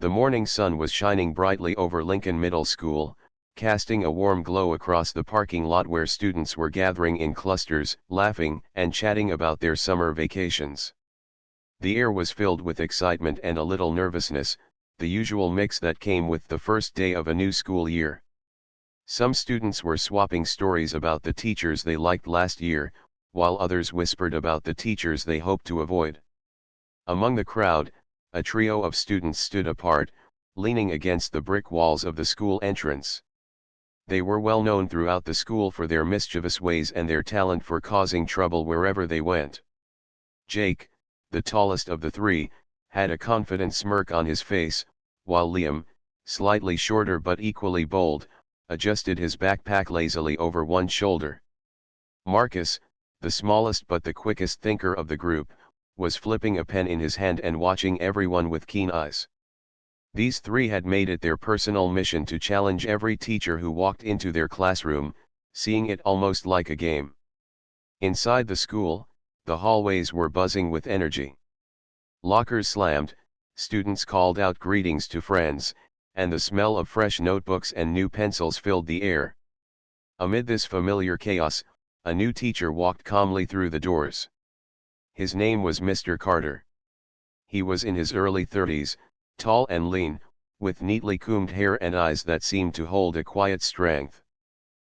The morning sun was shining brightly over Lincoln Middle School, casting a warm glow across the parking lot where students were gathering in clusters, laughing and chatting about their summer vacations. The air was filled with excitement and a little nervousness, the usual mix that came with the first day of a new school year. Some students were swapping stories about the teachers they liked last year, while others whispered about the teachers they hoped to avoid. Among the crowd, a trio of students stood apart, leaning against the brick walls of the school entrance. They were well known throughout the school for their mischievous ways and their talent for causing trouble wherever they went. Jake, the tallest of the three, had a confident smirk on his face, while Liam, slightly shorter but equally bold, adjusted his backpack lazily over one shoulder. Marcus, the smallest but the quickest thinker of the group, was flipping a pen in his hand and watching everyone with keen eyes. These three had made it their personal mission to challenge every teacher who walked into their classroom, seeing it almost like a game. Inside the school, the hallways were buzzing with energy. Lockers slammed, students called out greetings to friends, and the smell of fresh notebooks and new pencils filled the air. Amid this familiar chaos, a new teacher walked calmly through the doors. His name was Mr. Carter. He was in his early 30s, tall and lean, with neatly combed hair and eyes that seemed to hold a quiet strength.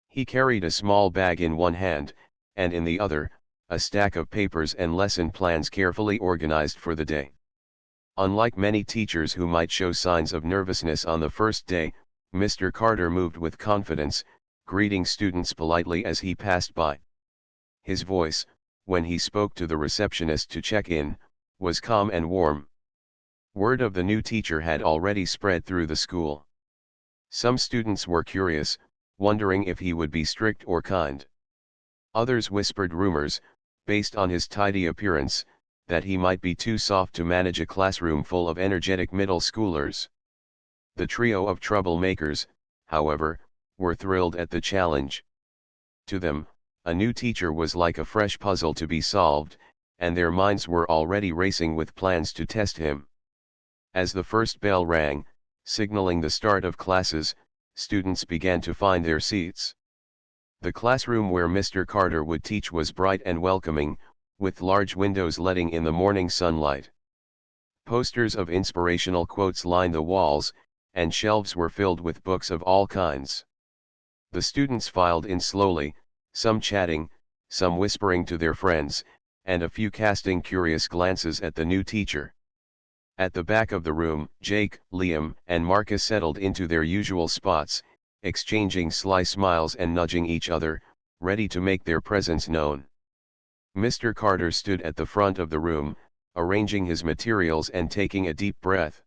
He carried a small bag in one hand, and in the other, a stack of papers and lesson plans carefully organized for the day. Unlike many teachers who might show signs of nervousness on the first day, Mr. Carter moved with confidence, greeting students politely as he passed by. His voice, when he spoke to the receptionist to check in, was calm and warm. Word of the new teacher had already spread through the school. Some students were curious, wondering if he would be strict or kind. Others whispered rumors, based on his tidy appearance, that he might be too soft to manage a classroom full of energetic middle schoolers. The trio of troublemakers, however, were thrilled at the challenge. To them, a new teacher was like a fresh puzzle to be solved, and their minds were already racing with plans to test him. As the first bell rang, signaling the start of classes, students began to find their seats. The classroom where Mr. Carter would teach was bright and welcoming, with large windows letting in the morning sunlight. Posters of inspirational quotes lined the walls, and shelves were filled with books of all kinds. The students filed in slowly, some chatting, some whispering to their friends, and a few casting curious glances at the new teacher. At the back of the room, Jake, Liam, and Marcus settled into their usual spots, exchanging sly smiles and nudging each other, ready to make their presence known. Mr. Carter stood at the front of the room, arranging his materials and taking a deep breath.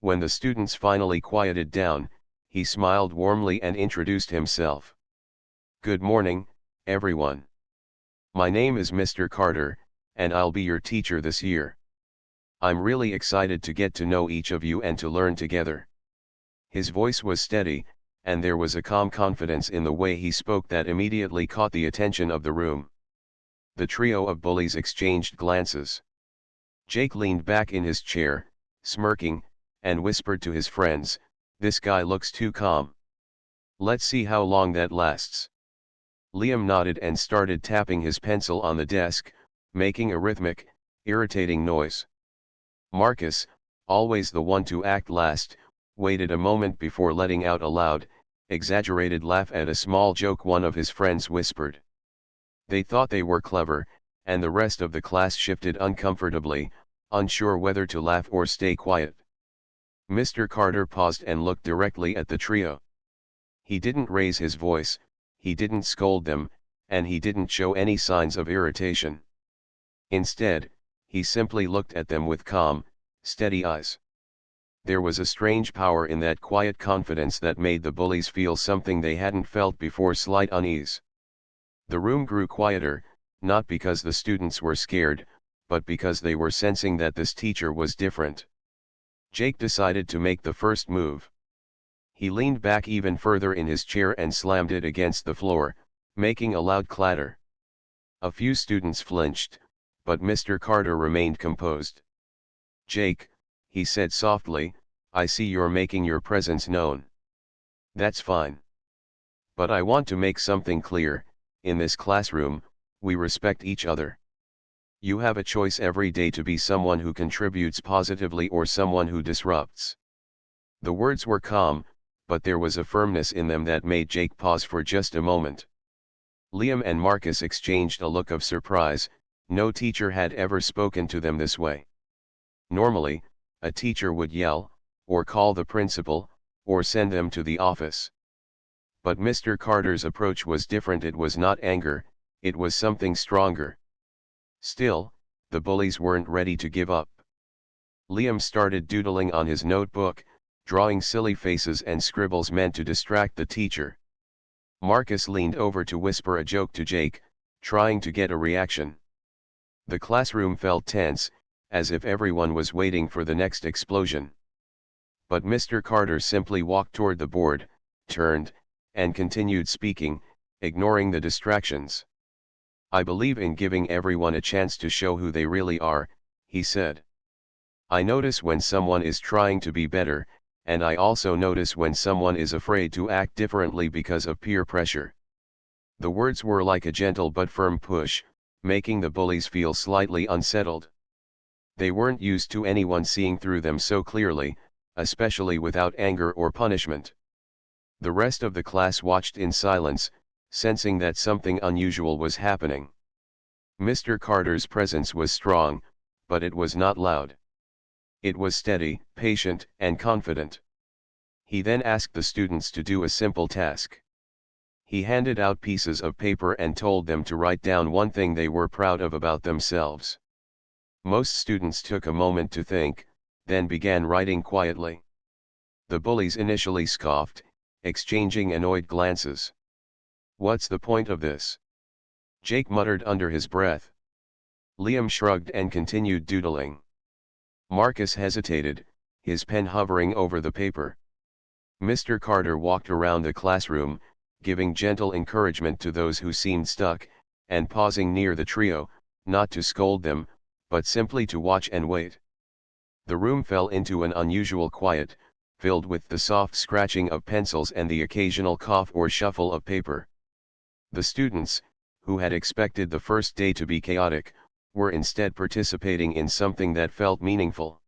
When the students finally quieted down, he smiled warmly and introduced himself. "Good morning, everyone. My name is Mr. Carter, and I'll be your teacher this year. I'm really excited to get to know each of you and to learn together." His voice was steady, and there was a calm confidence in the way he spoke that immediately caught the attention of the room. The trio of bullies exchanged glances. Jake leaned back in his chair, smirking, and whispered to his friends, "This guy looks too calm. Let's see how long that lasts." Liam nodded and started tapping his pencil on the desk, making a rhythmic, irritating noise. Marcus, always the one to act last, waited a moment before letting out a loud, exaggerated laugh at a small joke one of his friends whispered. They thought they were clever, and the rest of the class shifted uncomfortably, unsure whether to laugh or stay quiet. Mr. Carter paused and looked directly at the trio. He didn't raise his voice, he didn't scold them, and he didn't show any signs of irritation. Instead, he simply looked at them with calm, steady eyes. There was a strange power in that quiet confidence that made the bullies feel something they hadn't felt before: slight unease. The room grew quieter, not because the students were scared, but because they were sensing that this teacher was different. Jake decided to make the first move. He leaned back even further in his chair and slammed it against the floor, making a loud clatter. A few students flinched, but Mr. Carter remained composed. "Jake," he said softly, I see you're making your presence known. That's fine. But I want to make something clear, in this classroom, we respect each other. You have a choice every day to be someone who contributes positively or someone who disrupts. The words were calm, but there was a firmness in them that made Jake pause for just a moment. Liam and Marcus exchanged a look of surprise. No teacher had ever spoken to them this way. Normally, a teacher would yell, or call the principal, or send them to the office. But Mr. Carter's approach was different. It was not anger, it was something stronger. Still, the bullies weren't ready to give up. Liam started doodling on his notebook, drawing silly faces and scribbles meant to distract the teacher. Marcus leaned over to whisper a joke to Jake, trying to get a reaction. The classroom felt tense, as if everyone was waiting for the next explosion. But Mr. Carter simply walked toward the board, turned, and continued speaking, ignoring the distractions. I believe in giving everyone a chance to show who they really are, he said. I notice when someone is trying to be better, and I also notice when someone is afraid to act differently because of peer pressure. The words were like a gentle but firm push, making the bullies feel slightly unsettled. They weren't used to anyone seeing through them so clearly, especially without anger or punishment. The rest of the class watched in silence, sensing that something unusual was happening. Mr. Carter's presence was strong, but it was not loud. It was steady, patient, and confident. He then asked the students to do a simple task. He handed out pieces of paper and told them to write down one thing they were proud of about themselves. Most students took a moment to think, then began writing quietly. The bullies initially scoffed, exchanging annoyed glances. What's the point of this? Jake muttered under his breath. Liam shrugged and continued doodling. Marcus hesitated, his pen hovering over the paper. Mr. Carter walked around the classroom, giving gentle encouragement to those who seemed stuck, and pausing near the trio, not to scold them, but simply to watch and wait. The room fell into an unusual quiet, filled with the soft scratching of pencils and the occasional cough or shuffle of paper. The students, who had expected the first day to be chaotic, were instead participating in something that felt meaningful.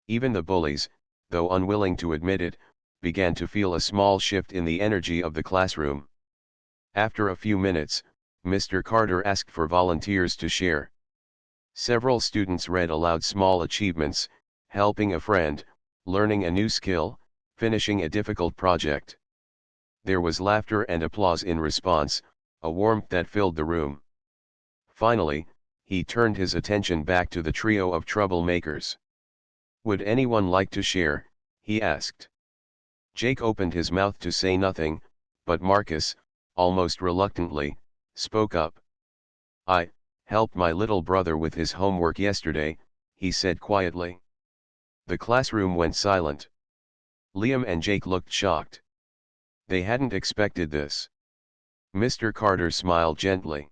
Even the bullies, though unwilling to admit it, began to feel a small shift in the energy of the classroom. After a few minutes, Mr. Carter asked for volunteers to share. Several students read aloud small achievements, helping a friend, learning a new skill, finishing a difficult project. There was laughter and applause in response, a warmth that filled the room. Finally, he turned his attention back to the trio of troublemakers. Would anyone like to share? He asked. Jake opened his mouth to say nothing, but Marcus, almost reluctantly, spoke up. I helped my little brother with his homework yesterday, he said quietly. The classroom went silent. Liam and Jake looked shocked. They hadn't expected this. Mr. Carter smiled gently.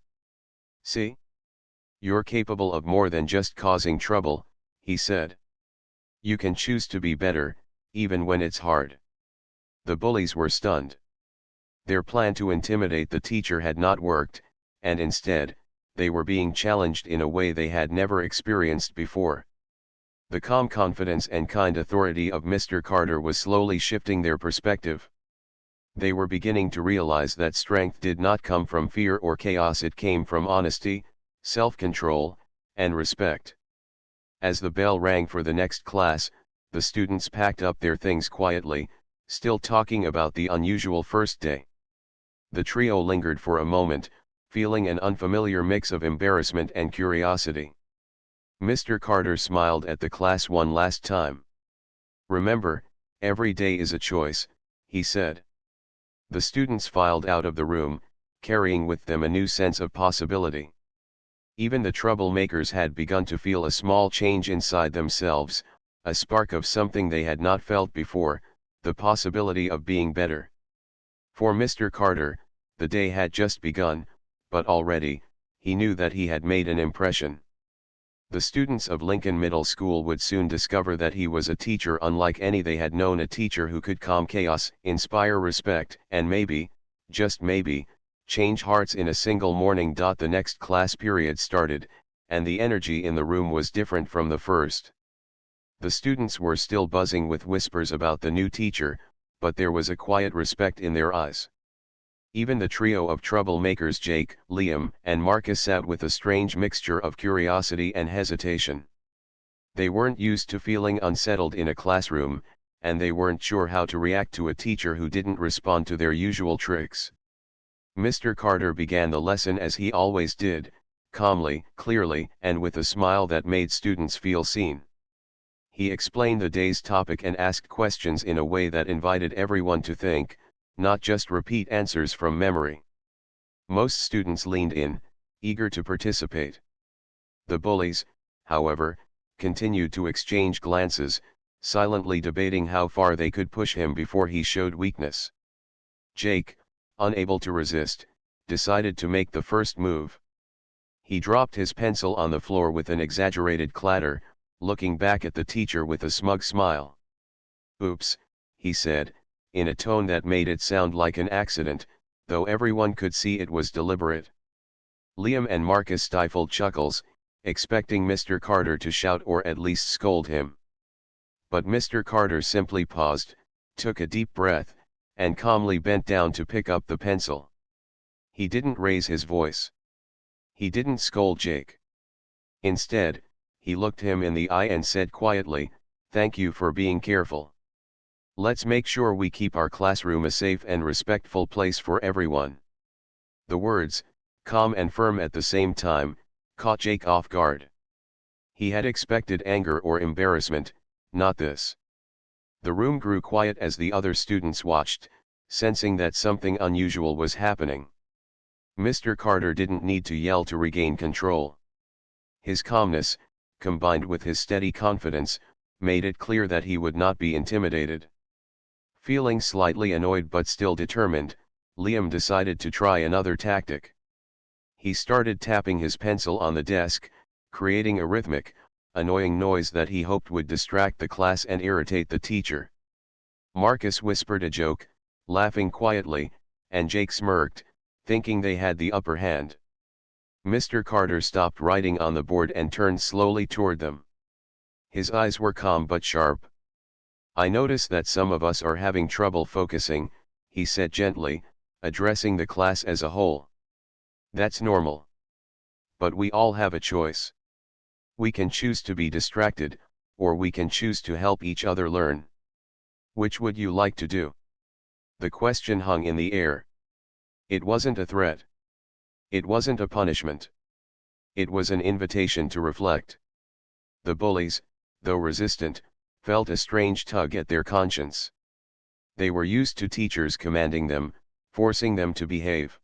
See? You're capable of more than just causing trouble, he said. You can choose to be better, even when it's hard. The bullies were stunned. Their plan to intimidate the teacher had not worked, and instead, they were being challenged in a way they had never experienced before. The calm confidence and kind authority of Mr. Carter was slowly shifting their perspective. They were beginning to realize that strength did not come from fear or chaos, it came from honesty, self-control, and respect. As the bell rang for the next class, the students packed up their things quietly, still talking about the unusual first day. The trio lingered for a moment, feeling an unfamiliar mix of embarrassment and curiosity. Mr. Carter smiled at the class one last time. Remember, every day is a choice, he said. The students filed out of the room, carrying with them a new sense of possibility. Even the troublemakers had begun to feel a small change inside themselves, a spark of something they had not felt before, the possibility of being better. For Mr. Carter, the day had just begun, but already, he knew that he had made an impression. The students of Lincoln Middle School would soon discover that he was a teacher unlike any they had known, a teacher who could calm chaos, inspire respect, and maybe, just maybe, change hearts in a single morning. The next class period started, and the energy in the room was different from the first. The students were still buzzing with whispers about the new teacher, but there was a quiet respect in their eyes. Even the trio of troublemakers, Jake, Liam, and Marcus, sat with a strange mixture of curiosity and hesitation. They weren't used to feeling unsettled in a classroom, and they weren't sure how to react to a teacher who didn't respond to their usual tricks. Mr. Carter began the lesson as he always did, calmly, clearly, and with a smile that made students feel seen. He explained the day's topic and asked questions in a way that invited everyone to think, not just repeat answers from memory. Most students leaned in, eager to participate. The bullies, however, continued to exchange glances, silently debating how far they could push him before he showed weakness. Jake, unable to resist, decided to make the first move. He dropped his pencil on the floor with an exaggerated clatter, looking back at the teacher with a smug smile. "Oops," he said, in a tone that made it sound like an accident, though everyone could see it was deliberate. Liam and Marcus stifled chuckles, expecting Mr. Carter to shout or at least scold him. But Mr. Carter simply paused, took a deep breath, and calmly bent down to pick up the pencil. He didn't raise his voice. He didn't scold Jake. Instead, he looked him in the eye and said quietly, "Thank you for being careful. Let's make sure we keep our classroom a safe and respectful place for everyone." The words, calm and firm at the same time, caught Jake off guard. He had expected anger or embarrassment, not this. The room grew quiet as the other students watched, sensing that something unusual was happening. Mr. Carter didn't need to yell to regain control. His calmness, combined with his steady confidence, made it clear that he would not be intimidated. Feeling slightly annoyed but still determined, Liam decided to try another tactic. He started tapping his pencil on the desk, creating a rhythmic, annoying noise that he hoped would distract the class and irritate the teacher. Marcus whispered a joke, laughing quietly, and Jake smirked, thinking they had the upper hand. Mr. Carter stopped writing on the board and turned slowly toward them. His eyes were calm but sharp. "I notice that some of us are having trouble focusing," he said gently, addressing the class as a whole. "That's normal. But we all have a choice. We can choose to be distracted, or we can choose to help each other learn. Which would you like to do?" The question hung in the air. It wasn't a threat. It wasn't a punishment. It was an invitation to reflect. The bullies, though resistant, felt a strange tug at their conscience. They were used to teachers commanding them, forcing them to behave.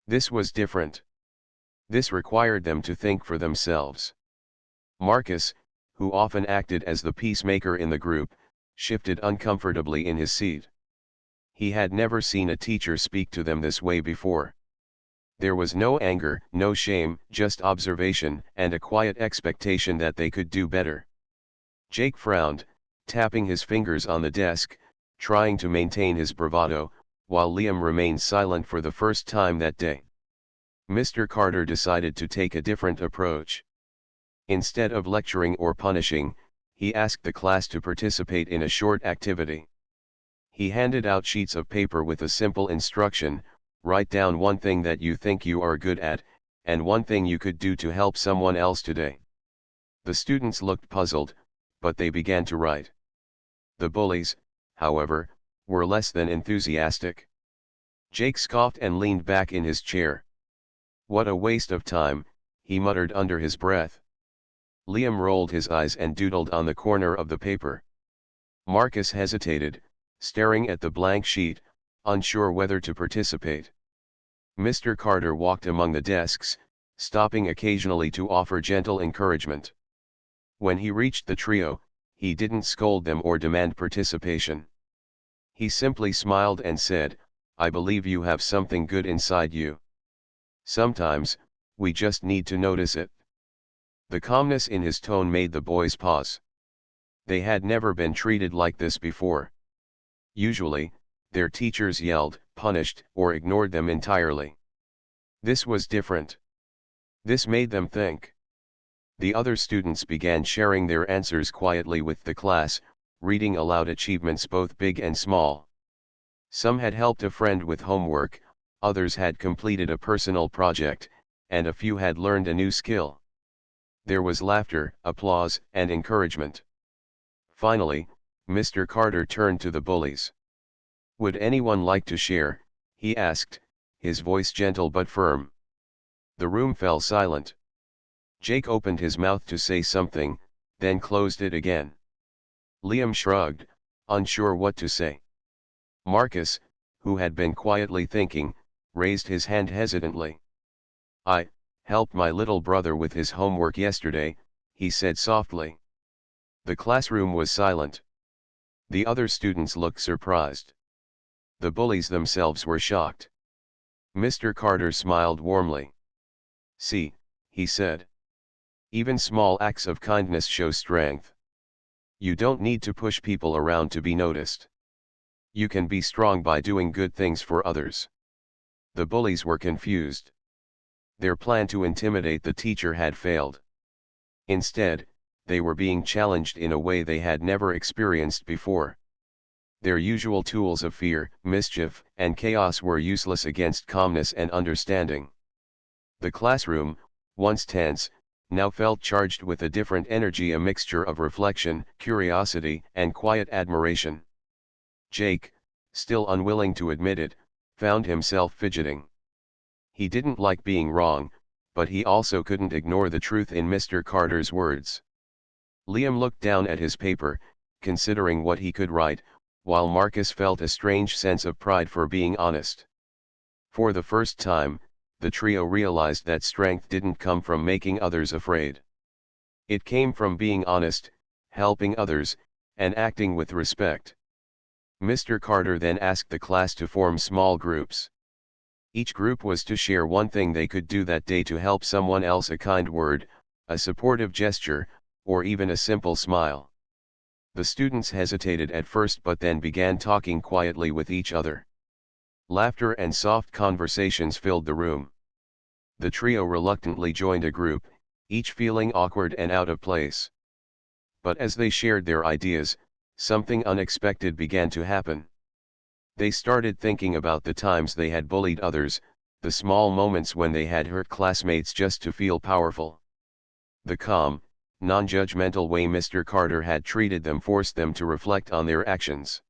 This was different. This required them to think for themselves. Marcus, who often acted as the peacemaker in the group, shifted uncomfortably in his seat. He had never seen a teacher speak to them this way before. There was no anger, no shame, just observation and a quiet expectation that they could do better. Jake frowned, tapping his fingers on the desk, trying to maintain his bravado, while Liam remained silent for the first time that day. Mr. Carter decided to take a different approach. Instead of lecturing or punishing, he asked the class to participate in a short activity. He handed out sheets of paper with a simple instruction: write down one thing that you think you are good at, and one thing you could do to help someone else today. The students looked puzzled, but they began to write. The bullies, however, were less than enthusiastic. Jake scoffed and leaned back in his chair. "What a waste of time," he muttered under his breath. Liam rolled his eyes and doodled on the corner of the paper. Marcus hesitated, staring at the blank sheet, unsure whether to participate. Mr. Carter walked among the desks, stopping occasionally to offer gentle encouragement. When he reached the trio, he didn't scold them or demand participation. He simply smiled and said, "I believe you have something good inside you. Sometimes, we just need to notice it." The calmness in his tone made the boys pause. They had never been treated like this before. Usually, their teachers yelled, punished, or ignored them entirely. This was different. This made them think. The other students began sharing their answers quietly with the class, reading aloud achievements both big and small. Some had helped a friend with homework, others had completed a personal project, and a few had learned a new skill. There was laughter, applause, and encouragement. Finally, Mr. Carter turned to the bullies. "Would anyone like to share?" he asked, his voice gentle but firm. The room fell silent. Jake opened his mouth to say something, then closed it again. Liam shrugged, unsure what to say. Marcus, who had been quietly thinking, raised his hand hesitantly. "I helped my little brother with his homework yesterday," he said softly. The classroom was silent. The other students looked surprised. The bullies themselves were shocked. Mr. Carter smiled warmly. "See," he said. "Even small acts of kindness show strength. You don't need to push people around to be noticed. You can be strong by doing good things for others." The bullies were confused. Their plan to intimidate the teacher had failed. Instead, they were being challenged in a way they had never experienced before. Their usual tools of fear, mischief, and chaos were useless against calmness and understanding. The classroom, once tense, now felt charged with a different energy, a mixture of reflection, curiosity, and quiet admiration. Jake, still unwilling to admit it, found himself fidgeting. He didn't like being wrong, but he also couldn't ignore the truth in Mr. Carter's words. Liam looked down at his paper, considering what he could write, while Marcus felt a strange sense of pride for being honest. For the first time, the trio realized that strength didn't come from making others afraid. It came from being honest, helping others, and acting with respect. Mr. Carter then asked the class to form small groups. Each group was to share one thing they could do that day to help someone else: a kind word, a supportive gesture, or even a simple smile. The students hesitated at first but then began talking quietly with each other. Laughter and soft conversations filled the room. The trio reluctantly joined a group, each feeling awkward and out of place. But as they shared their ideas, something unexpected began to happen. They started thinking about the times they had bullied others, the small moments when they had hurt classmates just to feel powerful. The calm, non-judgmental way Mr. Carter had treated them forced them to reflect on their actions.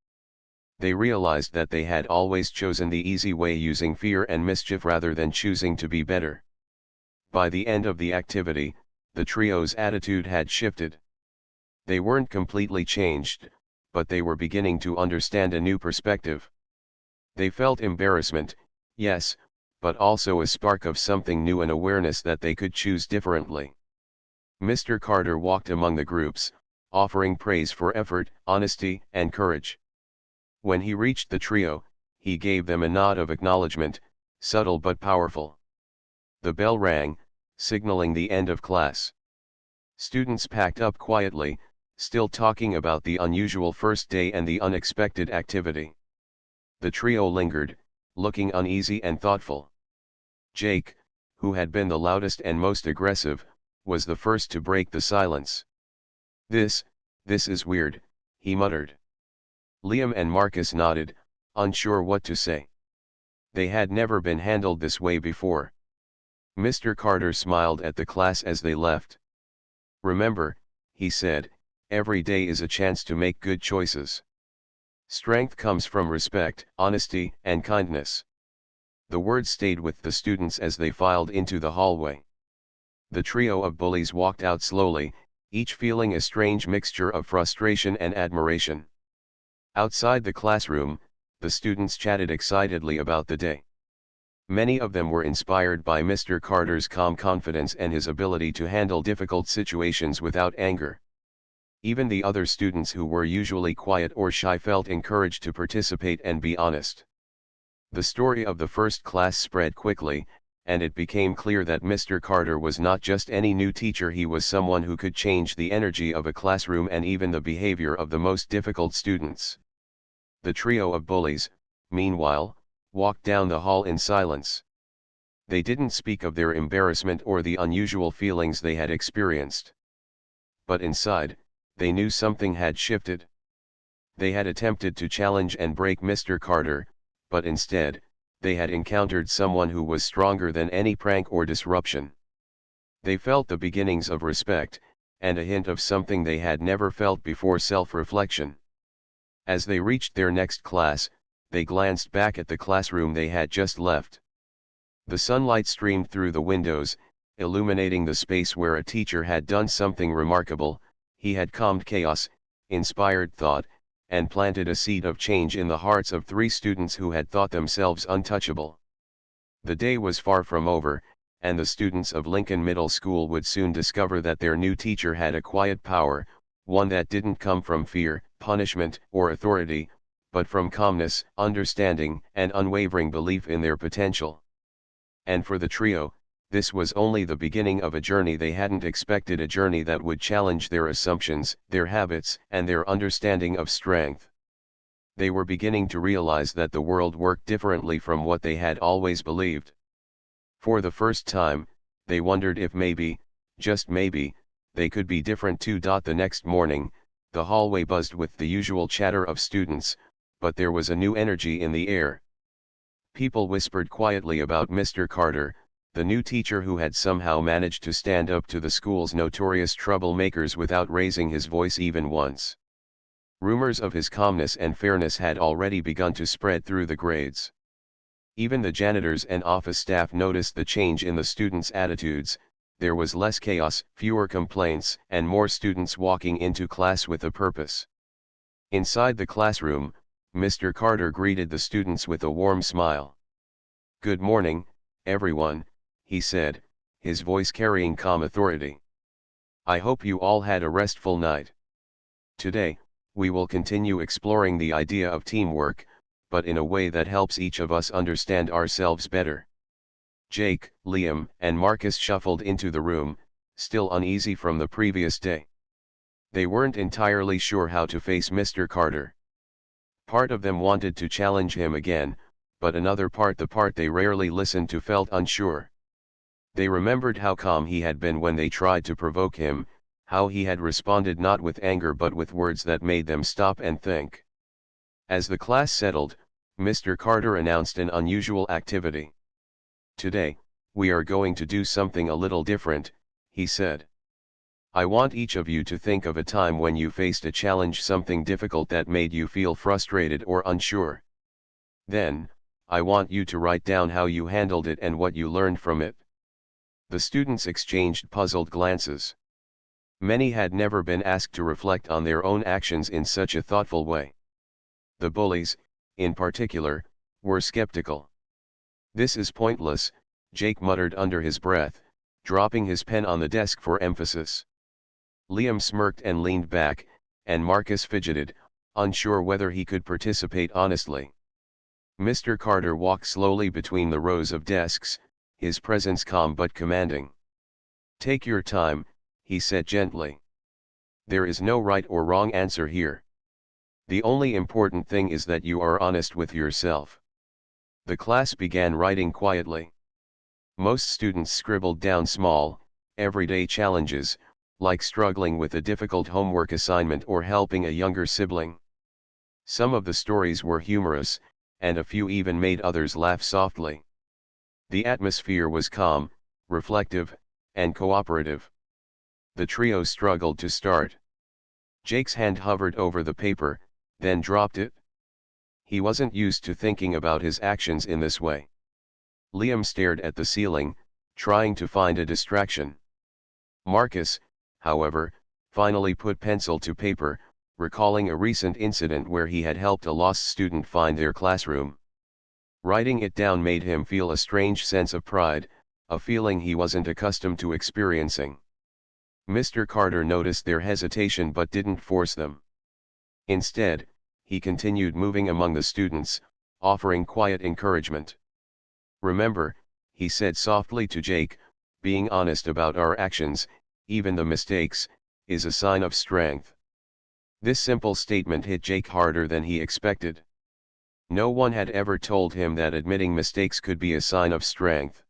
They realized that they had always chosen the easy way, using fear and mischief rather than choosing to be better. By the end of the activity, the trio's attitude had shifted. They weren't completely changed, but they were beginning to understand a new perspective. They felt embarrassment, yes, but also a spark of something new, an awareness that they could choose differently. Mr. Carter walked among the groups, offering praise for effort, honesty, and courage. When he reached the trio, he gave them a nod of acknowledgement, subtle but powerful. The bell rang, signaling the end of class. Students packed up quietly, still talking about the unusual first day and the unexpected activity. The trio lingered, looking uneasy and thoughtful. Jake, who had been the loudest and most aggressive, was the first to break the silence. This is weird," he muttered. Liam and Marcus nodded, unsure what to say. They had never been handled this way before. Mr. Carter smiled at the class as they left. "Remember," he said, "every day is a chance to make good choices. Strength comes from respect, honesty, and kindness." The words stayed with the students as they filed into the hallway. The trio of bullies walked out slowly, each feeling a strange mixture of frustration and admiration. Outside the classroom, the students chatted excitedly about the day. Many of them were inspired by Mr. Carter's calm confidence and his ability to handle difficult situations without anger. Even the other students who were usually quiet or shy felt encouraged to participate and be honest. The story of the first class spread quickly, and it became clear that Mr. Carter was not just any new teacher, he was someone who could change the energy of a classroom and even the behavior of the most difficult students. The trio of bullies, meanwhile, walked down the hall in silence. They didn't speak of their embarrassment or the unusual feelings they had experienced. But inside, they knew something had shifted. They had attempted to challenge and break Mr. Carter, but instead, they had encountered someone who was stronger than any prank or disruption. They felt the beginnings of respect, and a hint of something they had never felt before: self-reflection. As they reached their next class, they glanced back at the classroom they had just left. The sunlight streamed through the windows, illuminating the space where a teacher had done something remarkable. He had calmed chaos, inspired thought, and planted a seed of change in the hearts of 3 students who had thought themselves untouchable. The day was far from over, and the students of Lincoln Middle School would soon discover that their new teacher had a quiet power, one that didn't come from fear, punishment, or authority, but from calmness, understanding, and unwavering belief in their potential. And for the trio, this was only the beginning of a journey they hadn't expected, a journey that would challenge their assumptions, their habits, and their understanding of strength. They were beginning to realize that the world worked differently from what they had always believed. For the first time, they wondered if maybe, just maybe, they could be different too. The next morning, the hallway buzzed with the usual chatter of students, but there was a new energy in the air. People whispered quietly about Mr. Carter, the new teacher who had somehow managed to stand up to the school's notorious troublemakers without raising his voice even once. Rumors of his calmness and fairness had already begun to spread through the grades. Even the janitors and office staff noticed the change in the students' attitudes. There was less chaos, fewer complaints, and more students walking into class with a purpose. Inside the classroom, Mr. Carter greeted the students with a warm smile. "Good morning, everyone," he said, his voice carrying calm authority. "I hope you all had a restful night. Today, we will continue exploring the idea of teamwork, but in a way that helps each of us understand ourselves better." Jake, Liam, and Marcus shuffled into the room, still uneasy from the previous day. They weren't entirely sure how to face Mr. Carter. Part of them wanted to challenge him again, but another part, the part they rarely listened to, felt unsure. They remembered how calm he had been when they tried to provoke him, how he had responded not with anger but with words that made them stop and think. As the class settled, Mr. Carter announced an unusual activity. "Today, we are going to do something a little different," he said. "I want each of you to think of a time when you faced a challenge, something difficult that made you feel frustrated or unsure. Then, I want you to write down how you handled it and what you learned from it." The students exchanged puzzled glances. Many had never been asked to reflect on their own actions in such a thoughtful way. The bullies, in particular, were skeptical. "This is pointless," Jake muttered under his breath, dropping his pen on the desk for emphasis. Liam smirked and leaned back, and Marcus fidgeted, unsure whether he could participate honestly. Mr. Carter walked slowly between the rows of desks, his presence calm but commanding. "Take your time," he said gently. "There is no right or wrong answer here. The only important thing is that you are honest with yourself." The class began writing quietly. Most students scribbled down small, everyday challenges, like struggling with a difficult homework assignment or helping a younger sibling. Some of the stories were humorous, and a few even made others laugh softly. The atmosphere was calm, reflective, and cooperative. The trio struggled to start. Jake's hand hovered over the paper, then dropped it. He wasn't used to thinking about his actions in this way. Liam stared at the ceiling, trying to find a distraction. Marcus, however, finally put pencil to paper, recalling a recent incident where he had helped a lost student find their classroom. Writing it down made him feel a strange sense of pride, a feeling he wasn't accustomed to experiencing. Mr. Carter noticed their hesitation but didn't force them. Instead, he continued moving among the students, offering quiet encouragement. "Remember," he said softly to Jake, being honest about our actions, even the mistakes, is a sign of strength. This simple statement hit Jake harder than he expected. No one had ever told him that admitting mistakes could be a sign of strength.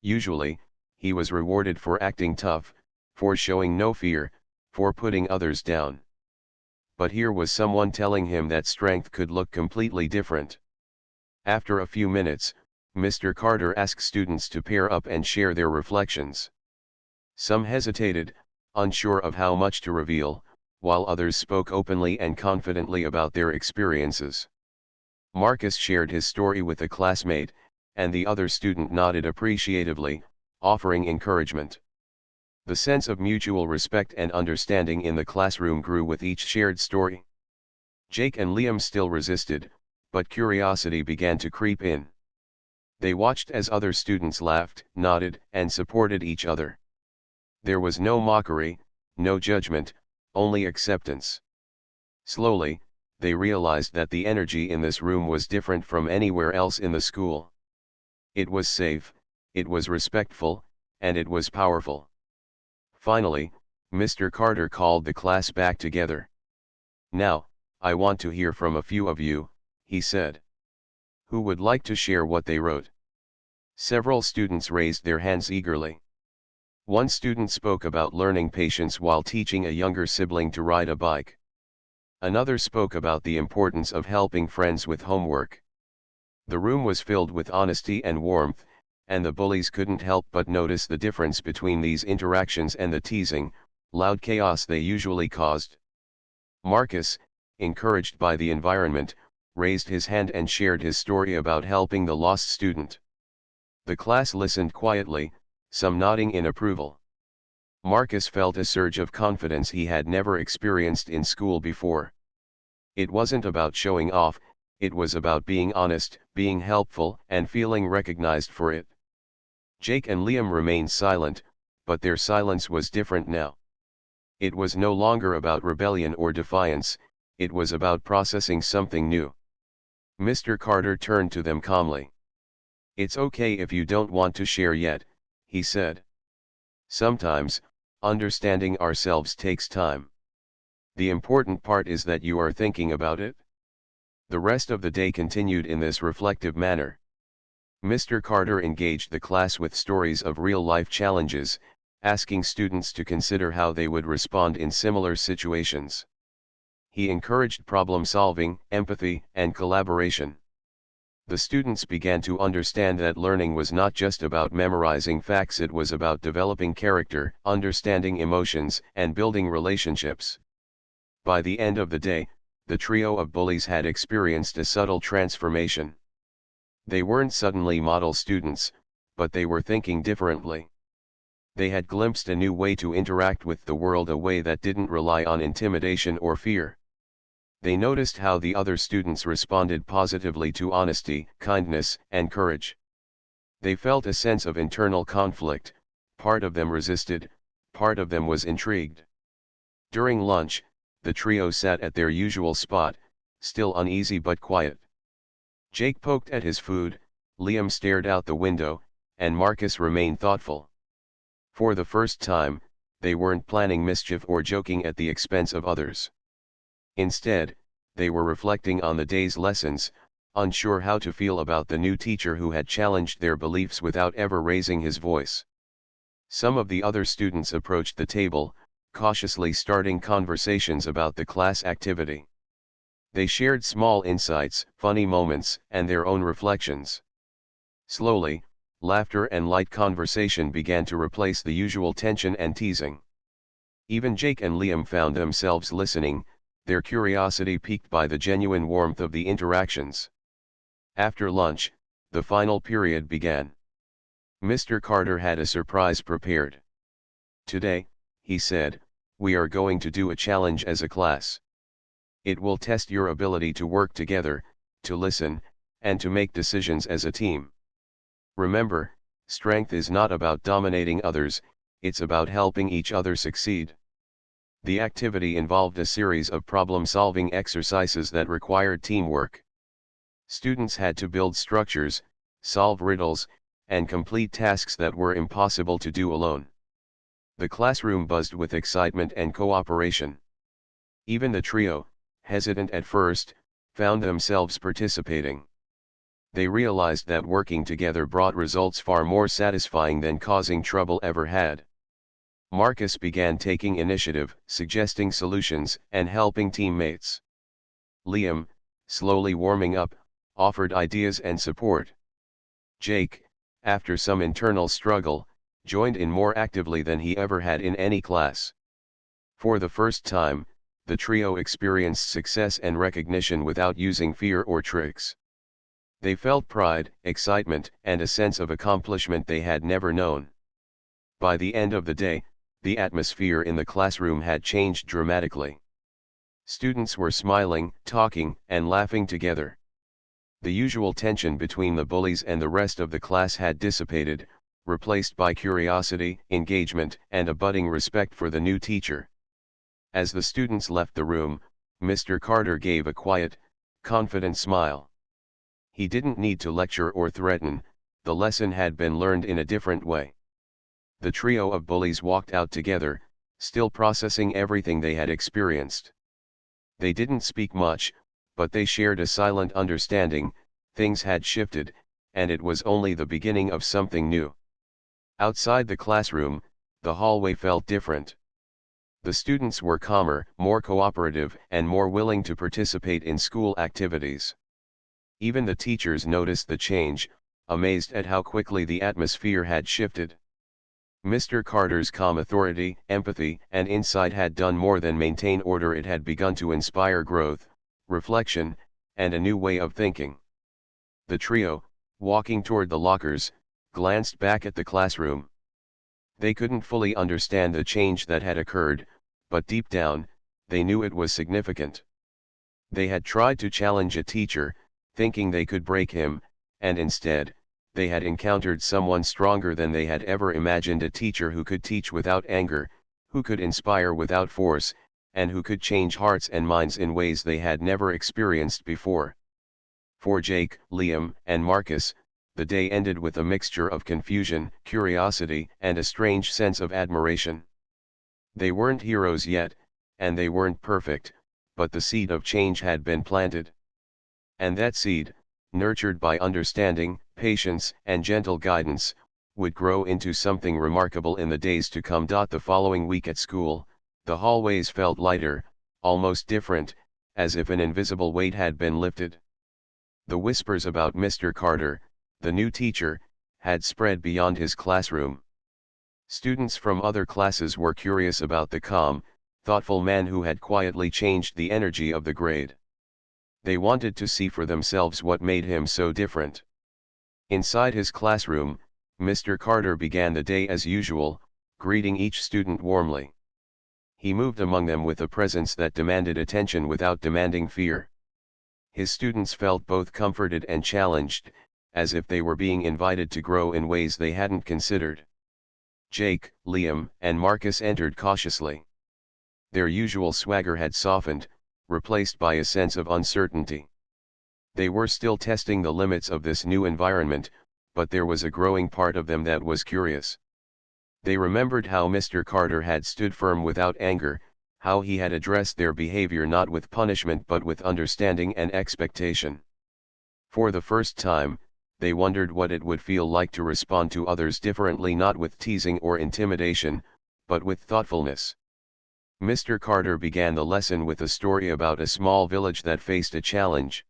Usually, he was rewarded for acting tough, for showing no fear, for putting others down. But here was someone telling him that strength could look completely different. After a few minutes, Mr. Carter asked students to pair up and share their reflections. Some hesitated, unsure of how much to reveal, while others spoke openly and confidently about their experiences. Marcus shared his story with a classmate, and the other student nodded appreciatively, offering encouragement. The sense of mutual respect and understanding in the classroom grew with each shared story. Jake and Liam still resisted, but curiosity began to creep in. They watched as other students laughed, nodded, and supported each other. There was no mockery, no judgment, only acceptance. Slowly, they realized that the energy in this room was different from anywhere else in the school. It was safe, it was respectful, and it was powerful. Finally, Mr. Carter called the class back together. "Now, I want to hear from a few of you," he said. "Who would like to share what they wrote?" Several students raised their hands eagerly. One student spoke about learning patience while teaching a younger sibling to ride a bike. Another spoke about the importance of helping friends with homework. The room was filled with honesty and warmth, and the bullies couldn't help but notice the difference between these interactions and the teasing, loud chaos they usually caused. Marcus, encouraged by the environment, raised his hand and shared his story about helping the lost student. The class listened quietly, some nodding in approval. Marcus felt a surge of confidence he had never experienced in school before. It wasn't about showing off, it was about being honest, being helpful, and feeling recognized for it. Jake and Liam remained silent, but their silence was different now. It was no longer about rebellion or defiance, it was about processing something new. Mr. Carter turned to them calmly. "It's okay if you don't want to share yet," he said. "Sometimes, understanding ourselves takes time. The important part is that you are thinking about it." The rest of the day continued in this reflective manner. Mr. Carter engaged the class with stories of real-life challenges, asking students to consider how they would respond in similar situations. He encouraged problem-solving, empathy, and collaboration. The students began to understand that learning was not just about memorizing facts, it was about developing character, understanding emotions, and building relationships. By the end of the day, the trio of bullies had experienced a subtle transformation. They weren't suddenly model students, but they were thinking differently. They had glimpsed a new way to interact with the world, a way that didn't rely on intimidation or fear. They noticed how the other students responded positively to honesty, kindness, and courage. They felt a sense of internal conflict, part of them resisted, part of them was intrigued. During lunch, the trio sat at their usual spot, still uneasy but quiet. Jake poked at his food, Liam stared out the window, and Marcus remained thoughtful. For the first time, they weren't planning mischief or joking at the expense of others. Instead, they were reflecting on the day's lessons, unsure how to feel about the new teacher who had challenged their beliefs without ever raising his voice. Some of the other students approached the table, cautiously starting conversations about the class activity. They shared small insights, funny moments, and their own reflections. Slowly, laughter and light conversation began to replace the usual tension and teasing. Even Jake and Liam found themselves listening, their curiosity piqued by the genuine warmth of the interactions. After lunch, the final period began. Mr. Carter had a surprise prepared. "Today," he said, "we are going to do a challenge as a class. It will test your ability to work together, to listen, and to make decisions as a team. Remember, strength is not about dominating others, it's about helping each other succeed." The activity involved a series of problem-solving exercises that required teamwork. Students had to build structures, solve riddles, and complete tasks that were impossible to do alone. The classroom buzzed with excitement and cooperation. Even the trio, hesitant at first, found themselves participating. They realized that working together brought results far more satisfying than causing trouble ever had. Marcus began taking initiative, suggesting solutions, and helping teammates. Liam, slowly warming up, offered ideas and support. Jake, after some internal struggle, joined in more actively than he ever had in any class. For the first time, the trio experienced success and recognition without using fear or tricks. They felt pride, excitement, and a sense of accomplishment they had never known. By the end of the day, the atmosphere in the classroom had changed dramatically. Students were smiling, talking, and laughing together. The usual tension between the bullies and the rest of the class had dissipated, replaced by curiosity, engagement, and a budding respect for the new teacher. As the students left the room, Mr. Carter gave a quiet, confident smile. He didn't need to lecture or threaten, the lesson had been learned in a different way. The trio of bullies walked out together, still processing everything they had experienced. They didn't speak much, but they shared a silent understanding. Things had shifted, and it was only the beginning of something new. Outside the classroom, the hallway felt different. The students were calmer, more cooperative, and more willing to participate in school activities. Even the teachers noticed the change, amazed at how quickly the atmosphere had shifted. Mr. Carter's calm authority, empathy, and insight had done more than maintain order. It had begun to inspire growth, reflection, and a new way of thinking. The trio, walking toward the lockers, glanced back at the classroom. They couldn't fully understand the change that had occurred, but deep down, they knew it was significant. They had tried to challenge a teacher, thinking they could break him, and instead, they had encountered someone stronger than they had ever imagined, a teacher who could teach without anger, who could inspire without force, and who could change hearts and minds in ways they had never experienced before. For Jake, Liam, and Marcus, the day ended with a mixture of confusion, curiosity, and a strange sense of admiration. They weren't heroes yet, and they weren't perfect, but the seed of change had been planted. And that seed, nurtured by understanding, patience, and gentle guidance, would grow into something remarkable in the days to come. The following week at school, the hallways felt lighter, almost different, as if an invisible weight had been lifted. The whispers about Mr. Carter, the new teacher, had spread beyond his classroom. Students from other classes were curious about the calm, thoughtful man who had quietly changed the energy of the grade. They wanted to see for themselves what made him so different. Inside his classroom, Mr. Carter began the day as usual, greeting each student warmly. He moved among them with a presence that demanded attention without demanding fear. His students felt both comforted and challenged, as if they were being invited to grow in ways they hadn't considered. Jake, Liam, and Marcus entered cautiously. Their usual swagger had softened, replaced by a sense of uncertainty. They were still testing the limits of this new environment, but there was a growing part of them that was curious. They remembered how Mr. Carter had stood firm without anger, how he had addressed their behavior not with punishment but with understanding and expectation. For the first time, they wondered what it would feel like to respond to others differently, not with teasing or intimidation, but with thoughtfulness. Mr. Carter began the lesson with a story about a small village that faced a challenge.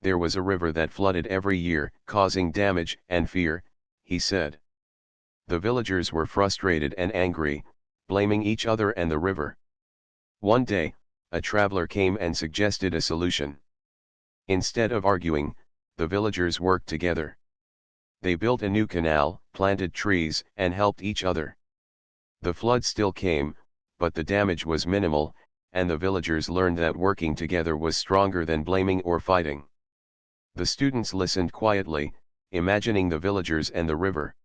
There was a river that flooded every year, causing damage and fear, he said. The villagers were frustrated and angry, blaming each other and the river. One day, a traveler came and suggested a solution. Instead of arguing, the villagers worked together. They built a new canal, planted trees, and helped each other. The flood still came, but the damage was minimal, and the villagers learned that working together was stronger than blaming or fighting. The students listened quietly, imagining the villagers and the river.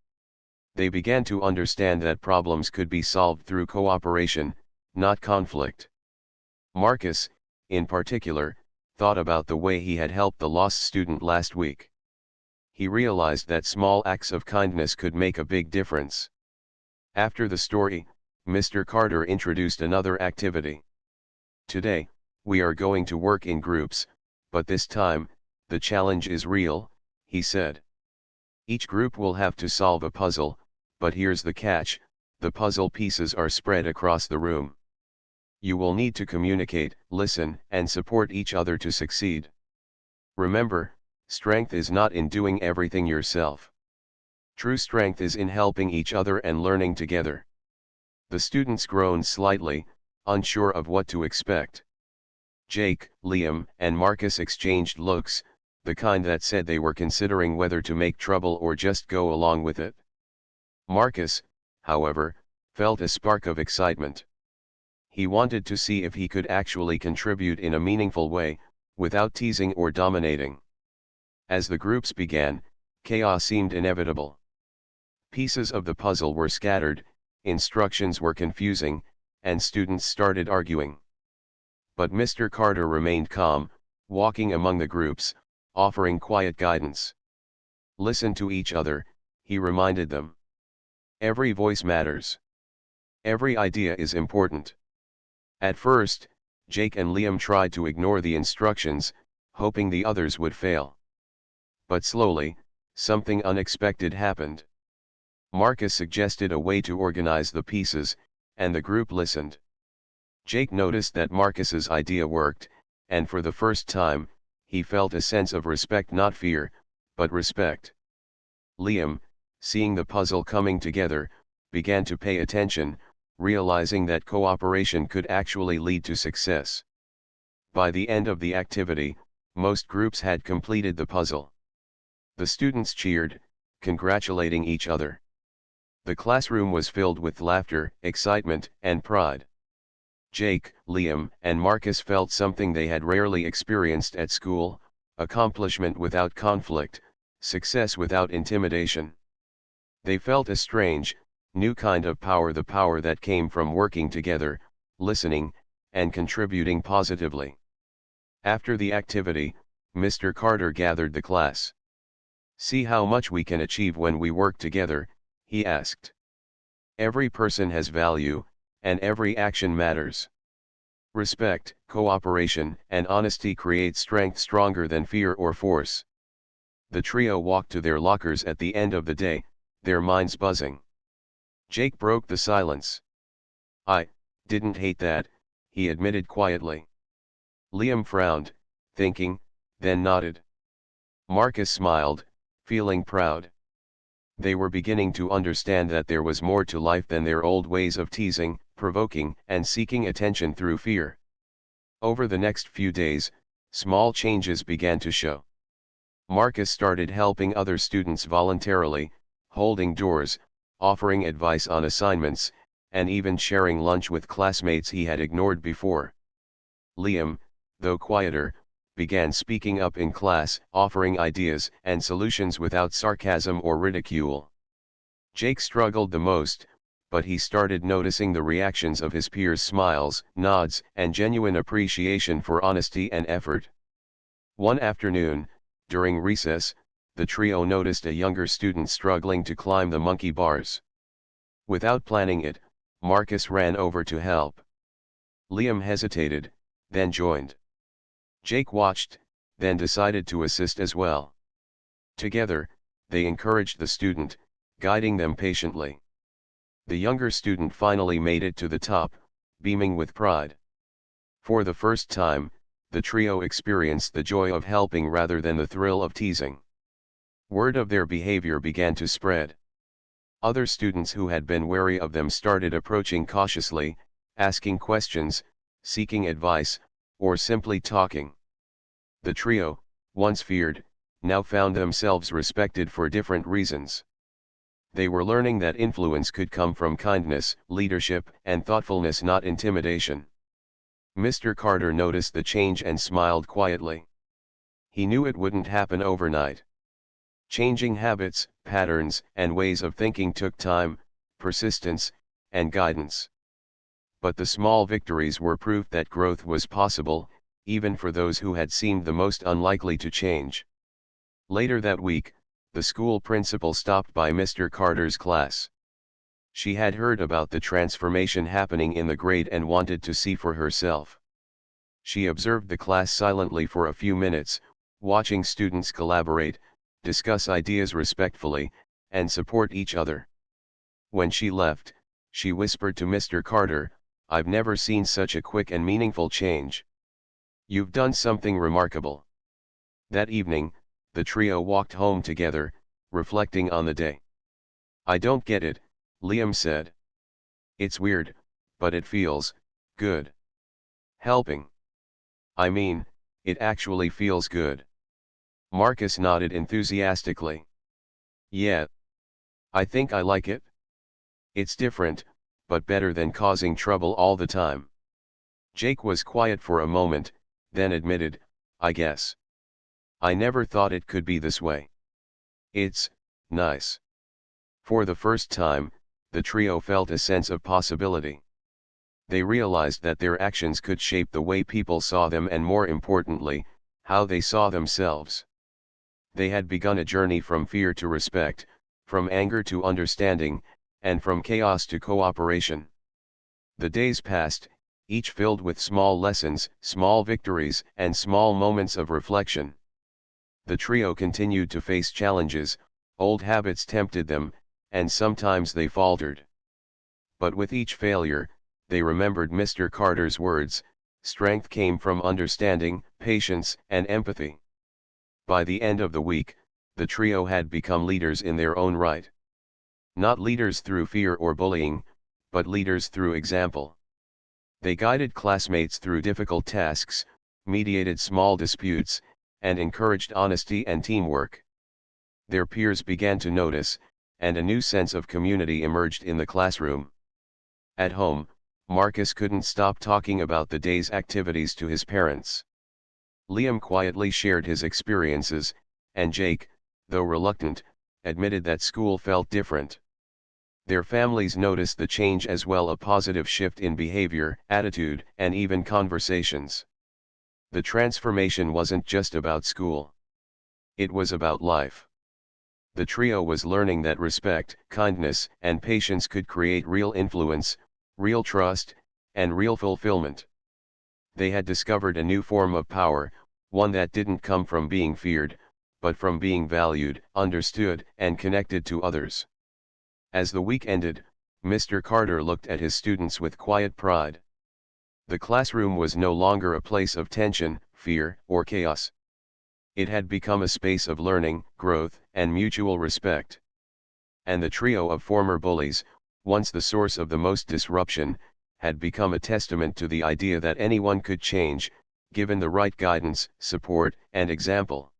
They began to understand that problems could be solved through cooperation, not conflict. Marcus, in particular, thought about the way he had helped the lost student last week. he realized that small acts of kindness could make a big difference. After the story, Mr. Carter introduced another activity. Today, we are going to work in groups, but this time, the challenge is real, he said. Each group will have to solve a puzzle, but here's the catch, the puzzle pieces are spread across the room. You will need to communicate, listen, and support each other to succeed. Remember, strength is not in doing everything yourself. True strength is in helping each other and learning together. The students groaned slightly, unsure of what to expect. Jake, Liam, and Marcus exchanged looks, the kind that said they were considering whether to make trouble or just go along with it. Marcus, however, felt a spark of excitement. He wanted to see if he could actually contribute in a meaningful way, without teasing or dominating. As the groups began, chaos seemed inevitable. Pieces of the puzzle were scattered, instructions were confusing, and students started arguing. But Mr. Carter remained calm, walking among the groups, offering quiet guidance. Listen to each other, he reminded them. Every voice matters. Every idea is important. At first, Jake and Liam tried to ignore the instructions, hoping the others would fail. But slowly, something unexpected happened. Marcus suggested a way to organize the pieces, and the group listened. Jake noticed that Marcus's idea worked, and for the first time, he felt a sense of respect, not fear, but respect. Liam, seeing the puzzle coming together, began to pay attention, realizing that cooperation could actually lead to success. By the end of the activity, most groups had completed the puzzle. The students cheered, congratulating each other. The classroom was filled with laughter, excitement, and pride. Jake, Liam, and Marcus felt something they had rarely experienced at school: accomplishment without conflict, success without intimidation. They felt a strange, new kind of power, the power that came from working together, listening, and contributing positively. After the activity, Mr. Carter gathered the class. "See how much we can achieve when we work together," he asked. "Every person has value, and every action matters. Respect, cooperation, and honesty create strength stronger than fear or force." The trio walked to their lockers at the end of the day, their minds buzzing. Jake broke the silence. "I didn't hate that," he admitted quietly. Liam frowned, thinking, then nodded. Marcus smiled, feeling proud. They were beginning to understand that there was more to life than their old ways of teasing, provoking, and seeking attention through fear. Over the next few days, small changes began to show. Marcus started helping other students voluntarily, holding doors, offering advice on assignments, and even sharing lunch with classmates he had ignored before. Liam, though quieter, began speaking up in class, offering ideas and solutions without sarcasm or ridicule. Jake struggled the most, but he started noticing the reactions of his peers: smiles, nods, and genuine appreciation for honesty and effort. One afternoon, during recess, the trio noticed a younger student struggling to climb the monkey bars. Without planning it, Marcus ran over to help. Liam hesitated, then joined. Jake watched, then decided to assist as well. Together, they encouraged the student, guiding them patiently. The younger student finally made it to the top, beaming with pride. For the first time, the trio experienced the joy of helping rather than the thrill of teasing. Word of their behavior began to spread. Other students who had been wary of them started approaching cautiously, asking questions, seeking advice, or simply talking. The trio, once feared, now found themselves respected for different reasons. They were learning that influence could come from kindness, leadership, and thoughtfulness, not intimidation. Mr. Carter noticed the change and smiled quietly. He knew it wouldn't happen overnight. Changing habits, patterns, and ways of thinking took time, persistence, and guidance. But the small victories were proof that growth was possible, even for those who had seemed the most unlikely to change. Later that week, the school principal stopped by Mr. Carter's class. She had heard about the transformation happening in the grade and wanted to see for herself. She observed the class silently for a few minutes, watching students collaborate, discuss ideas respectfully, and support each other. When she left, she whispered to Mr. Carter, "I've never seen such a quick and meaningful change. You've done something remarkable." That evening, the trio walked home together, reflecting on the day. "I don't get it," Liam said. "It's weird, but it feels good. Helping. I mean, it actually feels good." Marcus nodded enthusiastically. "Yeah. I think I like it. It's different, but better than causing trouble all the time." Jake was quiet for a moment, then admitted, "I guess. I never thought it could be this way. It's nice." For the first time, the trio felt a sense of possibility. They realized that their actions could shape the way people saw them and, more importantly, how they saw themselves. They had begun a journey from fear to respect, from anger to understanding, and from chaos to cooperation. The days passed, each filled with small lessons, small victories, and small moments of reflection. The trio continued to face challenges, old habits tempted them, and sometimes they faltered. But with each failure, they remembered Mr. Carter's words: strength came from understanding, patience, and empathy. By the end of the week, the trio had become leaders in their own right. Not leaders through fear or bullying, but leaders through example. They guided classmates through difficult tasks, mediated small disputes, and encouraged honesty and teamwork. Their peers began to notice, and a new sense of community emerged in the classroom. At home, Marcus couldn't stop talking about the day's activities to his parents. Liam quietly shared his experiences, and Jake, though reluctant, admitted that school felt different. Their families noticed the change as well, a positive shift in behavior, attitude, and even conversations. The transformation wasn't just about school. It was about life. The trio was learning that respect, kindness, and patience could create real influence, real trust, and real fulfillment. They had discovered a new form of power, one that didn't come from being feared, but from being valued, understood, and connected to others. As the week ended, Mr. Carter looked at his students with quiet pride. The classroom was no longer a place of tension, fear, or chaos. It had become a space of learning, growth, and mutual respect. And the trio of former bullies, once the source of the most disruption, had become a testament to the idea that anyone could change, given the right guidance, support, and example.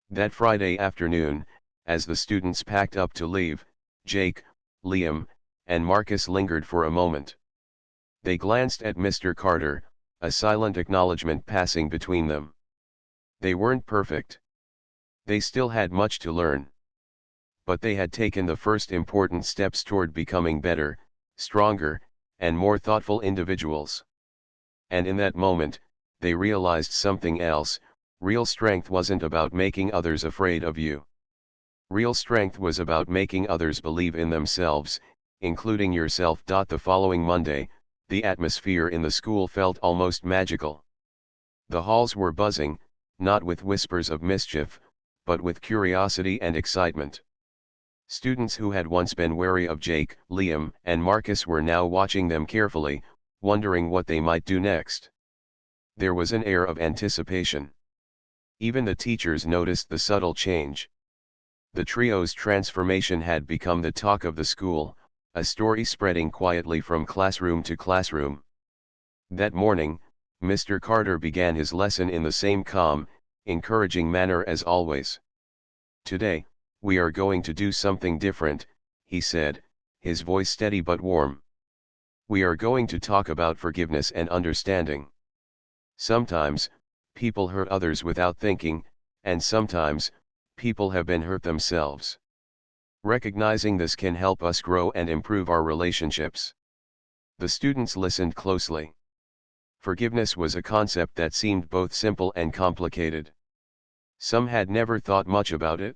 That Friday afternoon, as the students packed up to leave, Jake, Liam, and Marcus lingered for a moment. They glanced at Mr. Carter, a silent acknowledgement passing between them. They weren't perfect. They still had much to learn. But they had taken the first important steps toward becoming better, stronger, and more thoughtful individuals. And in that moment, they realized something else: real strength wasn't about making others afraid of you. Real strength was about making others believe in themselves, including yourself. The following Monday, the atmosphere in the school felt almost magical. The halls were buzzing, not with whispers of mischief, but with curiosity and excitement. Students who had once been wary of Jake, Liam, and Marcus were now watching them carefully, wondering what they might do next. There was an air of anticipation. Even the teachers noticed the subtle change. The trio's transformation had become the talk of the school, a story spreading quietly from classroom to classroom. That morning, Mr. Carter began his lesson in the same calm, encouraging manner as always. "Today, we are going to do something different," he said, his voice steady but warm. "We are going to talk about forgiveness and understanding. Sometimes, people hurt others without thinking, and sometimes, people have been hurt themselves. Recognizing this can help us grow and improve our relationships." The students listened closely. Forgiveness was a concept that seemed both simple and complicated. Some had never thought much about it.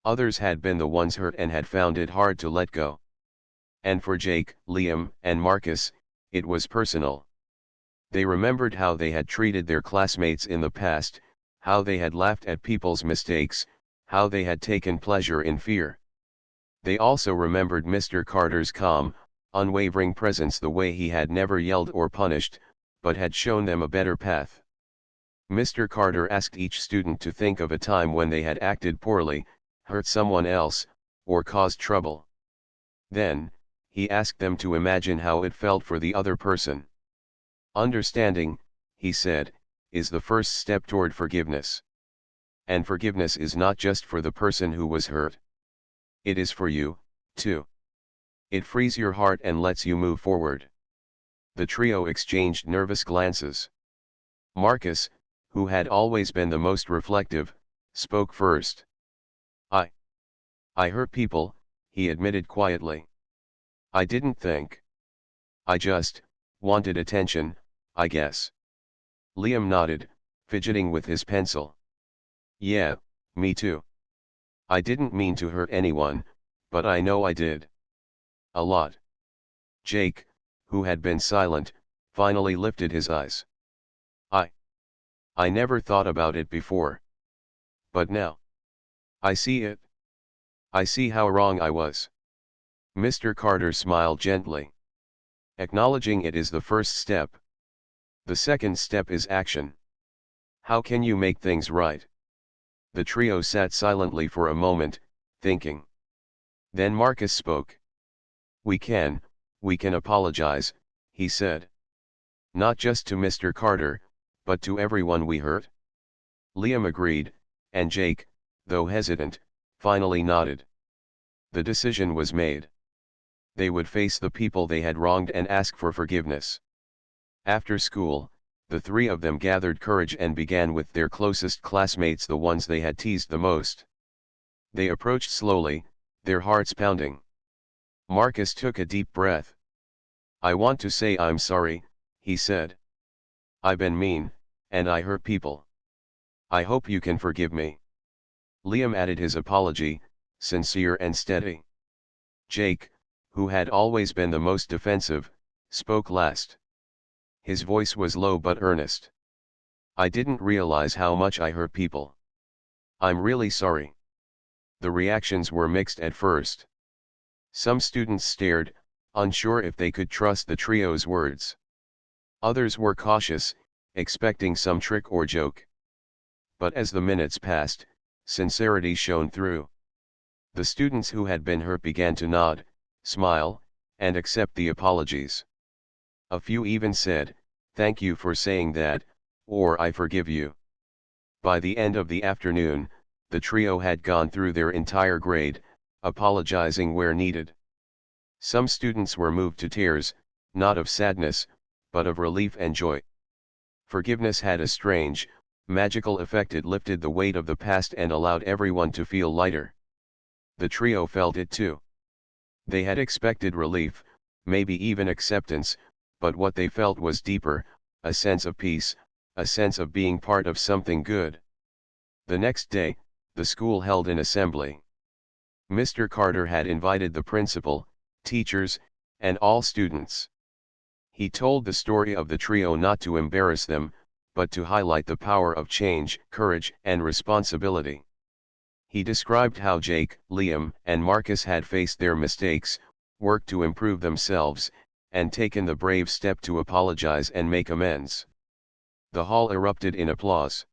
Others had been the ones hurt and had found it hard to let go. And for Jake, Liam, and Marcus, it was personal. They remembered how they had treated their classmates in the past, how they had laughed at people's mistakes, how they had taken pleasure in fear. They also remembered Mr. Carter's calm, unwavering presence, the way he had never yelled or punished, but had shown them a better path. Mr. Carter asked each student to think of a time when they had acted poorly, hurt someone else, or caused trouble. Then, he asked them to imagine how it felt for the other person. Understanding, he said, is the first step toward forgiveness. And forgiveness is not just for the person who was hurt. It is for you, too. It frees your heart and lets you move forward. The trio exchanged nervous glances. Marcus, who had always been the most reflective, spoke first. I hurt people, he admitted quietly. I didn't think. I just wanted attention, I guess. Liam nodded, fidgeting with his pencil. Yeah, me too. I didn't mean to hurt anyone, but I know I did. A lot. Jake, who had been silent, finally lifted his eyes. I never thought about it before. But now. I see it. I see how wrong I was. Mr. Carter smiled gently. Acknowledging it is the first step. The second step is action. How can you make things right? The trio sat silently for a moment, thinking. Then Marcus spoke. We can apologize, he said. Not just to Mr. Carter, but to everyone we hurt. Liam agreed, and Jake, though hesitant, finally nodded. The decision was made. They would face the people they had wronged and ask for forgiveness. After school, the three of them gathered courage and began with their closest classmates, the ones they had teased the most. They approached slowly, their hearts pounding. Marcus took a deep breath. I want to say I'm sorry, he said. I've been mean, and I hurt people. I hope you can forgive me. Liam added his apology, sincere and steady. Jake, who had always been the most defensive, spoke last. His voice was low but earnest. I didn't realize how much I hurt people. I'm really sorry. The reactions were mixed at first. Some students stared, unsure if they could trust the trio's words. Others were cautious, expecting some trick or joke. But as the minutes passed, sincerity shone through. The students who had been hurt began to nod, smile, and accept the apologies. A few even said, "Thank you for saying that," or "I forgive you." By the end of the afternoon, the trio had gone through their entire grade, apologizing where needed. Some students were moved to tears, not of sadness, but of relief and joy. Forgiveness had a strange, magical effect. It lifted the weight of the past and allowed everyone to feel lighter. The trio felt it too. They had expected relief, maybe even acceptance, but what they felt was deeper, a sense of peace, a sense of being part of something good. The next day, the school held an assembly. Mr. Carter had invited the principal, teachers, and all students. He told the story of the trio not to embarrass them, but to highlight the power of change, courage, and responsibility. He described how Jake, Liam, and Marcus had faced their mistakes, worked to improve themselves, and taken the brave step to apologize and make amends. The hall erupted in applause.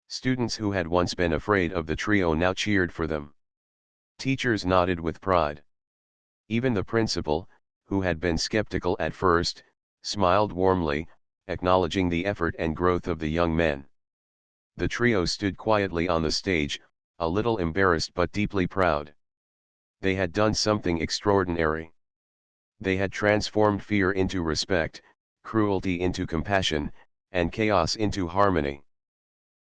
Students who had once been afraid of the trio now cheered for them. Teachers nodded with pride. Even the principal, who had been skeptical at first, smiled warmly, acknowledging the effort and growth of the young men. The trio stood quietly on the stage, a little embarrassed but deeply proud. They had done something extraordinary. They had transformed fear into respect, cruelty into compassion, and chaos into harmony.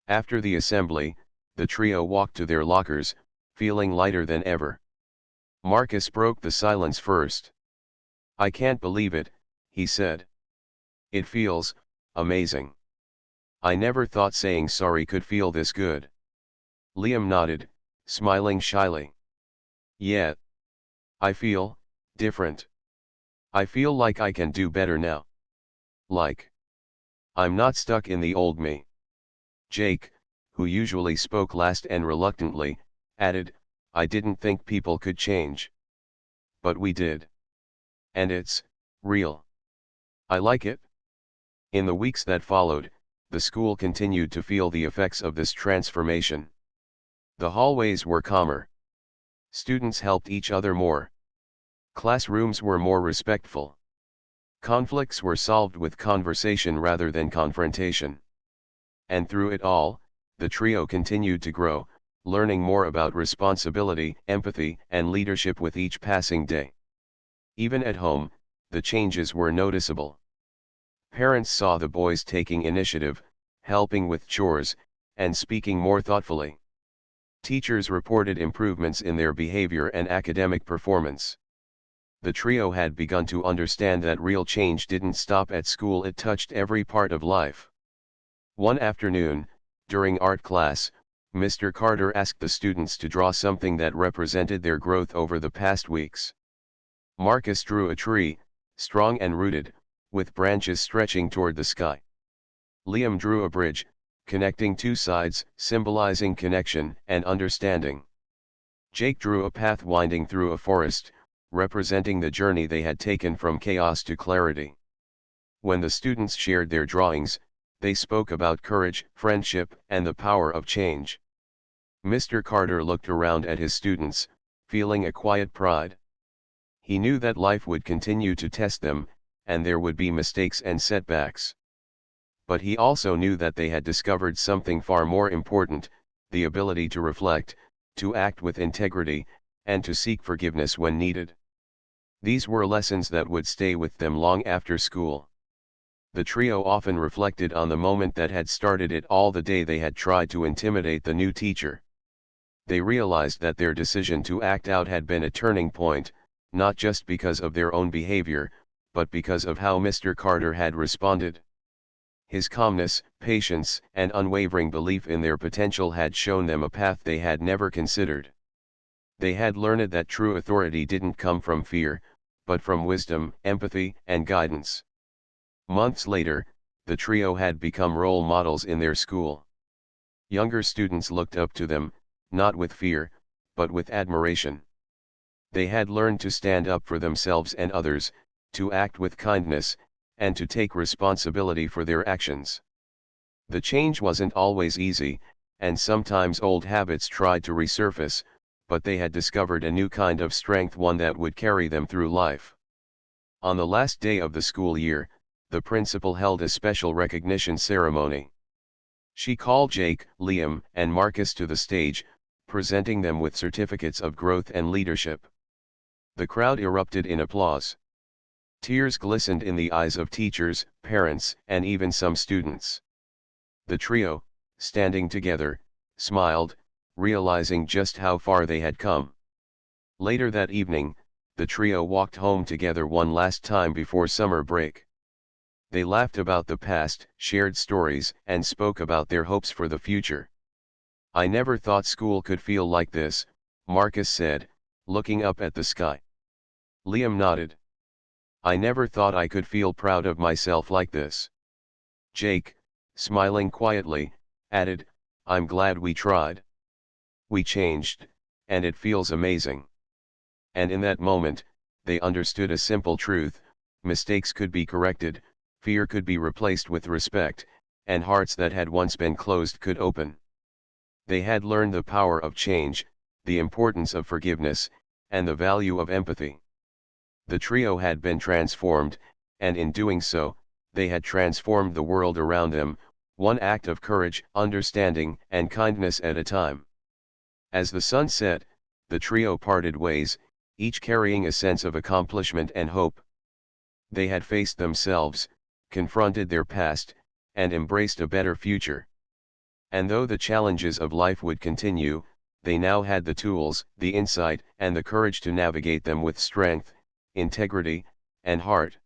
After the assembly, the trio walked to their lockers, feeling lighter than ever. Marcus broke the silence first. I can't believe it, he said. It feels amazing. I never thought saying sorry could feel this good. Liam nodded, smiling shyly. Yeah. I feel different. I feel like I can do better now. Like, I'm not stuck in the old me. Jake, who usually spoke last and reluctantly, added, I didn't think people could change. But we did. And it's real. I like it. In the weeks that followed, the school continued to feel the effects of this transformation. The hallways were calmer. Students helped each other more. Classrooms were more respectful. Conflicts were solved with conversation rather than confrontation. And through it all, the trio continued to grow, learning more about responsibility, empathy, and leadership with each passing day. Even at home, the changes were noticeable. Parents saw the boys taking initiative, helping with chores, and speaking more thoughtfully. Teachers reported improvements in their behavior and academic performance. The trio had begun to understand that real change didn't stop at school, it touched every part of life. One afternoon, during art class, Mr. Carter asked the students to draw something that represented their growth over the past weeks. Marcus drew a tree, strong and rooted, with branches stretching toward the sky. Liam drew a bridge, connecting two sides, symbolizing connection and understanding. Jake drew a path winding through a forest, representing the journey they had taken from chaos to clarity. When the students shared their drawings, they spoke about courage, friendship, and the power of change. Mr. Carter looked around at his students, feeling a quiet pride. He knew that life would continue to test them, and there would be mistakes and setbacks. But he also knew that they had discovered something far more important, the ability to reflect, to act with integrity, and to seek forgiveness when needed. These were lessons that would stay with them long after school. The trio often reflected on the moment that had started it all, the day they had tried to intimidate the new teacher. They realized that their decision to act out had been a turning point, not just because of their own behavior, but because of how Mr. Carter had responded. His calmness, patience, and unwavering belief in their potential had shown them a path they had never considered. They had learned that true authority didn't come from fear, but from wisdom, empathy, and guidance. Months later, the trio had become role models in their school. Younger students looked up to them, not with fear, but with admiration. They had learned to stand up for themselves and others, to act with kindness, and to take responsibility for their actions. The change wasn't always easy, and sometimes old habits tried to resurface, but they had discovered a new kind of strength, one that would carry them through life. On the last day of the school year, the principal held a special recognition ceremony. She called Jake, Liam, and Marcus to the stage, presenting them with certificates of growth and leadership. The crowd erupted in applause. Tears glistened in the eyes of teachers, parents, and even some students. The trio, standing together, smiled, realizing just how far they had come. Later that evening, the trio walked home together one last time before summer break. They laughed about the past, shared stories, and spoke about their hopes for the future. I never thought school could feel like this, Marcus said, looking up at the sky. Liam nodded. I never thought I could feel proud of myself like this. Jake, smiling quietly, added, I'm glad we tried. We changed, and it feels amazing. And in that moment, they understood a simple truth: mistakes could be corrected, fear could be replaced with respect, and hearts that had once been closed could open. They had learned the power of change, the importance of forgiveness, and the value of empathy. The trio had been transformed, and in doing so, they had transformed the world around them, one act of courage, understanding, and kindness at a time. As the sun set, the trio parted ways, each carrying a sense of accomplishment and hope. They had faced themselves, confronted their past, and embraced a better future. And though the challenges of life would continue, they now had the tools, the insight, and the courage to navigate them with strength, integrity, and heart.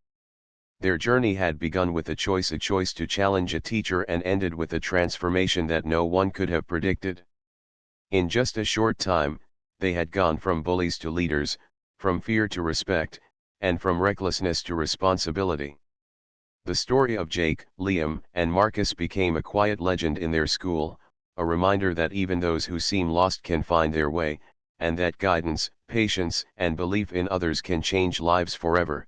Their journey had begun with a choice to challenge a teacher, and ended with a transformation that no one could have predicted. In just a short time, they had gone from bullies to leaders, from fear to respect, and from recklessness to responsibility. The story of Jake, Liam, and Marcus became a quiet legend in their school, a reminder that even those who seem lost can find their way, and that guidance, patience, and belief in others can change lives forever.